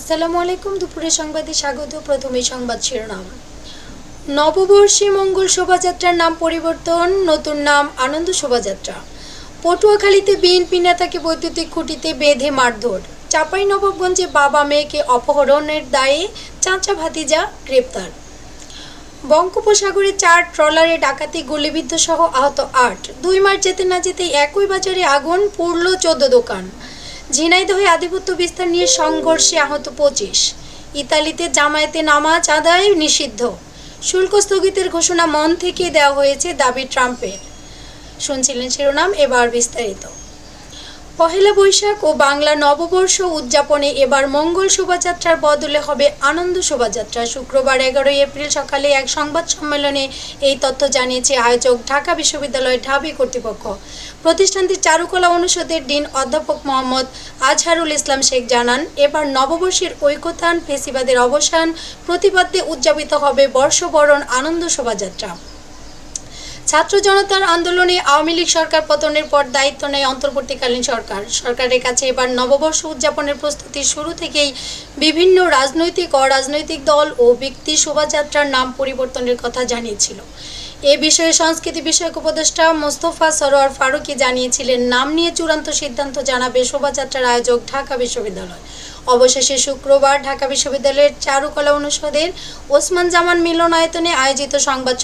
আসসালামু আলাইকুম। দুপুরের সংবাদে স্বাগত। প্রথমেই সংবাদ শিরোনাম। নববর্ষে মঙ্গল শোভাযাত্রার নাম পরিবর্তন, নতুন নাম আনন্দ শোভাযাত্রা। পটুয়াখালীতে বিএনপি নেতাকে বৈদ্যুতিক খুঁটিতে বেঁধে মারধর। চাঁপাইনবাবগঞ্জে বাবা মেয়েকে অপহরণের দায়ে চাচা ভাতিজা গ্রেপ্তার। বঙ্গোপসাগরে 4 ট্রলারে ডাকাতি, গুলিবিদ্ধ সহ আহত 8। 2 মাস যেতে না যেতেই একই বাজারে আগুন, পুড়ল 14 দোকান। ঝিনাইদহে আধিপত্য বিস্তার নিয়ে সংঘর্ষে আহত 25। ইতালিতে জামায়াতে নামাজ আদায় নিষিদ্ধ। শুল্ক স্থগিতের ঘোষণা মন থেকে দেওয়া হয়েছে, দাবি ট্রাম্পের। শুনছিলেন শিরোনাম, এবার বিস্তারিত। পহেলা বৈশাখ ও বাংলা নববর্ষ উদযাপনে এবার মঙ্গল শোভাযাত্রার বদলে হবে আনন্দ শোভাযাত্রা। শুক্রবার 11 এপ্রিল সকালে এক সংবাদ সম্মেলনে এই তথ্য জানিয়েছে আয়োজক ঢাকা বিশ্ববিদ্যালয় ঢাবি কর্তৃপক্ষ। প্রতিষ্ঠানটির চারুকলা অনুষদের ডিন অধ্যাপক মোহাম্মদ আজহারুল ইসলাম শেখ জানান, এবার নববর্ষের ঐকতান, ফেসিবাদের অবসান প্রতিপাদ্যে উদযাপিত হবে বর্ষবরণ আনন্দ শোভাযাত্রা। ছাত্র জনতার আন্দোলনে আওয়ামী লীগ সরকার পতনের পর দায়িত্ব নেয় অন্তর্বর্তীকালীন সরকার। সরকারের কাছে এবার নববর্ষ উদযাপনের প্রস্তুতির শুরু থেকেই বিভিন্ন রাজনৈতিক, অরাজনৈতিক দল ও ব্যক্তি শোভাযাত্রার নাম পরিবর্তনের কথা জানিয়েছিল। এ বিষয়ে সংস্কৃতি বিষয়ক উপদেষ্টা মোস্তফা সরোয়ার ফারুকী জানিয়েছিলেন, নাম নিয়ে চূড়ান্ত সিদ্ধান্ত জানাবে শোভাযাত্রার আয়োজক ঢাকা বিশ্ববিদ্যালয়। অবশেষে শুক্রবার ঢাকা বিশ্ববিদ্যালয়ের চারুকলা অনুষদের ওসমান জামান মিলনায়তনে আয়োজিত সংবাদ